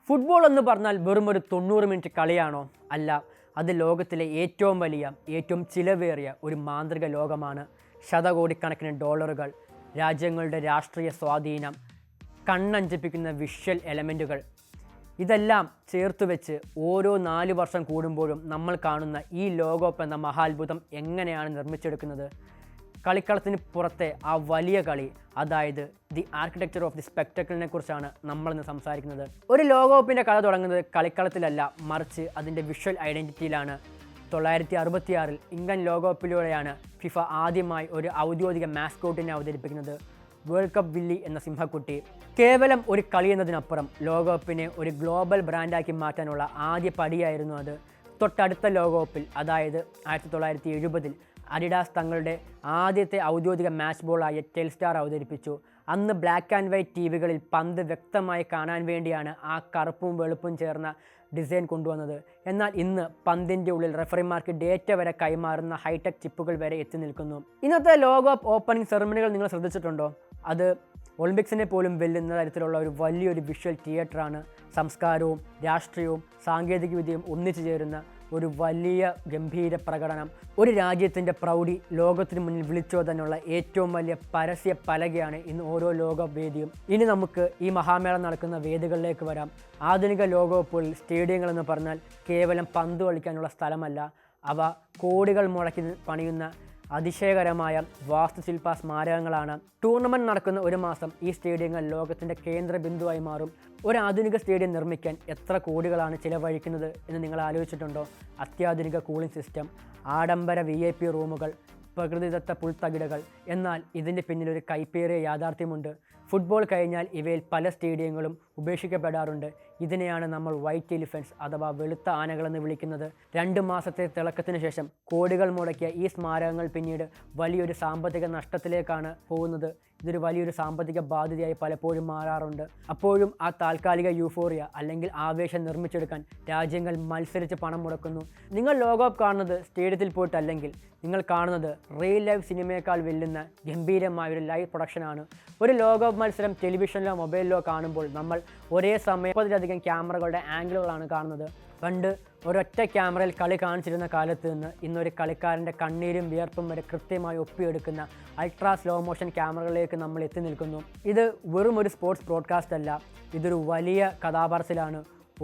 Football എന്ന് പറഞ്ഞാൽ വെറും ഒരു 90 മിനിറ്റ് കളിയാണോ? അല്ല, അത് ലോകത്തിലെ ഏറ്റവും വലിയ, ഏറ്റവും ചിലവേറിയ ഒരു മാന്ത്രിക ലോകമാണ്. ശതകോടിക്കണക്കിന് ഡോളറുകൾ, രാജ്യങ്ങളുടെ രാഷ്ട്രീയ സ്വാധീനം, കണ്ണഞ്ചിപ്പിക്കുന്ന വിഷ്വൽ എലമെൻറ്റുകൾ, ഇതെല്ലാം ചേർത്ത് വെച്ച് ഓരോ 4 വർഷം കൂടുമ്പോഴും നമ്മൾ കാണുന്ന ഈ ലോകകപ്പ് എന്ന മഹാത്ഭുതം എങ്ങനെയാണ് നിർമ്മിച്ചെടുക്കുന്നത്? കളിക്കളത്തിന് പുറത്തെ ആ വലിയ കളി, അതായത് ദി ആർക്കിടെക്ചർ ഓഫ് ദി സ്പെക്ടക്കിളിനെ കുറിച്ചാണ് നമ്മളിന്ന് സംസാരിക്കുന്നത്. ഒരു ലോകകപ്പിൻ്റെ കഥ തുടങ്ങുന്നത് കളിക്കളത്തിലല്ല, മറിച്ച് അതിൻ്റെ വിഷ്വൽ ഐഡൻറ്റിറ്റിയിലാണ്. 1966 ഇംഗ്ലണ്ട് ലോകകപ്പിലൂടെയാണ് ഫിഫ ആദ്യമായി ഒരു ഔദ്യോഗിക മാസ്കോട്ടിനെ അവതരിപ്പിക്കുന്നത്, വേൾഡ് കപ്പ് വില്ലി എന്ന സിംഹക്കുട്ടി. കേവലം ഒരു കളി എന്നതിനപ്പുറം ലോകകപ്പിനെ ഒരു ഗ്ലോബൽ ബ്രാൻഡാക്കി മാറ്റാനുള്ള ആദ്യ പടിയായിരുന്നു അത്. തൊട്ടടുത്ത ലോകകപ്പിൽ, അതായത് 1970 അഡിഡാസ് തങ്ങളുടെ ആദ്യത്തെ ഔദ്യോഗിക മാച്ച് ബോളായ ടെൽസ്റ്റാർ അവതരിപ്പിച്ചു. അന്ന് ബ്ലാക്ക് ആൻഡ് വൈറ്റ് ടിവികളിൽ പന്ത് വ്യക്തമായി കാണാൻ വേണ്ടിയാണ് ആ കറുപ്പും വെളുപ്പും ചേർന്ന ഡിസൈൻ കൊണ്ടുവന്നത്. എന്നാൽ ഇന്ന് പന്തിൻ്റെ ഉള്ളിൽ റെഫറിമാർക്ക് ഡേറ്റ വരെ കൈമാറുന്ന ഹൈടെക് ചിപ്പുകൾ വരെ എത്തി നിൽക്കുന്നു. ഇന്നത്തെ ലോകകപ്പ് ഓപ്പണിംഗ് സെറമണികൾ നിങ്ങൾ ശ്രദ്ധിച്ചിട്ടുണ്ടോ? അത് ഒളിമ്പിക്സിനെ പോലും വെല്ലുന്ന തരത്തിലുള്ള ഒരു വലിയൊരു വിഷ്വൽ തിയേറ്ററാണ്. സംസ്കാരവും രാഷ്ട്രീയവും സാങ്കേതികവിദ്യയും ഒന്നിച്ചു ചേരുന്ന ഒരു വലിയ ഗംഭീര പ്രകടനം. ഒരു രാജ്യത്തിൻ്റെ പ്രൗഢി ലോകത്തിന് മുന്നിൽ വിളിച്ചോതാനുള്ള ഏറ്റവും വലിയ പരസ്യ പലകയാണ് ഇന്ന് ഓരോ ലോകകപ്പ് വേദിയും. ഇനി നമുക്ക് ഈ മഹാമേളം നടക്കുന്ന വേദികളിലേക്ക് വരാം. ആധുനിക ലോകകപ്പുകളിൽ സ്റ്റേഡിയങ്ങളെന്ന് പറഞ്ഞാൽ കേവലം പന്ത് കളിക്കാനുള്ള സ്ഥലമല്ല, അവ കോടികൾ മുടക്കി പണിയുന്ന അതിശയകരമായ വാസ്തുശില്പ സ്മാരകങ്ങളാണ്. ടൂർണമെൻറ്റ് നടക്കുന്ന ഒരു മാസം ഈ സ്റ്റേഡിയങ്ങൾ ലോകത്തിൻ്റെ കേന്ദ്ര ബിന്ദുവായി മാറും. ഒരു ആധുനിക സ്റ്റേഡിയം നിർമ്മിക്കാൻ എത്ര കോടികളാണ് ചിലവഴിക്കുന്നത് എന്ന് നിങ്ങൾ ആലോചിച്ചിട്ടുണ്ടോ? അത്യാധുനിക കൂളിംഗ് സിസ്റ്റം, ആഡംബര VIP റൂമുകൾ, പ്രകൃതിദത്ത പുൽത്തകിടകൾ. എന്നാൽ ഇതിൻ്റെ പിന്നിലൊരു കൈപ്പേറിയ യാഥാർത്ഥ്യമുണ്ട്. ഫുട്ബോൾ കഴിഞ്ഞാൽ ഇവയിൽ പല സ്റ്റേഡിയങ്ങളും ഉപേക്ഷിക്കപ്പെടാറുണ്ട്. ഇതിനെയാണ് നമ്മൾ വൈറ്റ് എലിഫൻസ് അഥവാ വെളുത്ത ആനകളെന്ന് വിളിക്കുന്നത്. 2 മാസത്തെ തിളക്കത്തിന് ശേഷം കോടികൾ മുടക്കിയ ഈ സ്മാരകങ്ങൾ പിന്നീട് വലിയൊരു സാമ്പത്തിക നഷ്ടത്തിലേക്കാണ് പോകുന്നത്. ഇതൊരു വലിയൊരു സാമ്പത്തിക ബാധ്യതയായി പലപ്പോഴും മാറാറുണ്ട്. അപ്പോഴും ആ താൽക്കാലിക യൂഫോറിയ അല്ലെങ്കിൽ ആവേശം നിർമ്മിച്ചെടുക്കാൻ രാജ്യങ്ങൾ മത്സരിച്ച് പണം മുടക്കുന്നു. നിങ്ങൾ ലോകകപ്പ് കാണുന്നത് സ്റ്റേഡിയത്തിൽ പോയിട്ടല്ലെങ്കിൽ നിങ്ങൾ കാണുന്നത് റിയൽ ലൈഫ് സിനിമയേക്കാൾ വെല്ലുന്ന ഗംഭീരമായൊരു ലൈവ് പ്രൊഡക്ഷനാണ്. ഒരു ലോകകപ്പ് മത്സരം ടെലിവിഷനിലോ മൊബൈലിലോ കാണുമ്പോൾ നമ്മൾ ഒരേ സമയം 30ലധികം ക്യാമറകളുടെ ആംഗിളുകളാണ് കാണുന്നത്. പണ്ട് ഒരൊറ്റ ക്യാമറയിൽ കളി കാണിച്ചിരുന്ന കാലത്ത് നിന്ന് ഇന്നൊരു കളിക്കാരൻ്റെ കണ്ണീരും വിയർപ്പും വരെ കൃത്യമായി ഒപ്പിയെടുക്കുന്ന അൾട്രാ സ്ലോ മോഷൻ ക്യാമറകളിലേക്ക് നമ്മൾ എത്തി നിൽക്കുന്നു. ഇത് വെറും ഒരു സ്പോർട്സ് ബ്രോഡ്കാസ്റ്റ് അല്ല, ഇതൊരു വലിയ കഥാപറച്ചിലാണ്.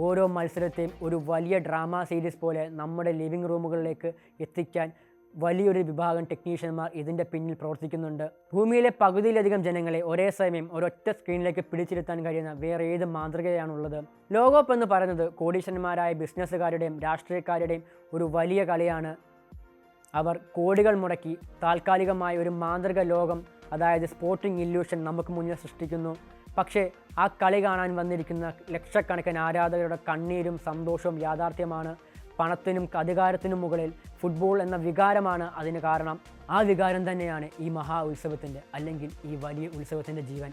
ഓരോ മത്സരത്തെയും ഒരു വലിയ ഡ്രാമ സീരീസ് പോലെ നമ്മുടെ ലിവിംഗ് റൂമുകളിലേക്ക് എത്തിക്കാൻ വലിയൊരു വിഭാഗം ടെക്നീഷ്യന്മാർ ഇതിൻ്റെ പിന്നിൽ പ്രവർത്തിക്കുന്നുണ്ട്. ഭൂമിയിലെ പകുതിയിലധികം ജനങ്ങളെ ഒരേ സമയം ഒരൊറ്റ സ്ക്രീനിലേക്ക് പിടിച്ചിരുത്താൻ കഴിയുന്ന വേറെ ഏത് മാതൃകയാണുള്ളത്? ലോകകപ്പ് എന്ന് പറയുന്നത് കോടീശ്വരന്മാരായ ബിസിനസ്സുകാരുടെയും രാഷ്ട്രീയക്കാരുടെയും ഒരു വലിയ കളിയാണ്. അവർ കോടികൾ മുടക്കി താൽക്കാലികമായ ഒരു മാന്ത്രിക ലോകം, അതായത് സ്പോർട്ടിംഗ് ഇല്യൂഷൻ നമുക്ക് മുന്നിൽ സൃഷ്ടിക്കുന്നു. പക്ഷേ ആ കളി കാണാൻ വന്നിരിക്കുന്ന ലക്ഷക്കണക്കിന് ആരാധകരുടെ കണ്ണീരും സന്തോഷവും യാഥാർത്ഥ്യമാണ്. പണത്തിനും അധികാരത്തിനും മുകളിൽ ഫുട്ബോൾ എന്ന വികാരമാണ് അതിന് കാരണം. ആ വികാരം തന്നെയാണ് ഈ മഹാ ഉത്സവത്തിൻ്റെ അല്ലെങ്കിൽ ഈ വലിയ ഉത്സവത്തിൻ്റെ ജീവൻ.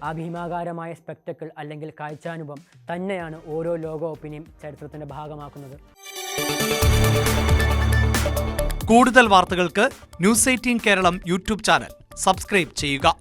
ആ ഭീമാകാരമായ സ്പെക്ടക്കിൾ അല്ലെങ്കിൽ കാഴ്ചാനുഭവം തന്നെയാണ് ഓരോ ലോകകപ്പിനെയും ചരിത്രത്തിൻ്റെ ഭാഗമാക്കുന്നത്. കൂടുതൽ വാർത്തകൾക്ക് news 18 Keralam YouTube channel subscribe ചെയ്യുക.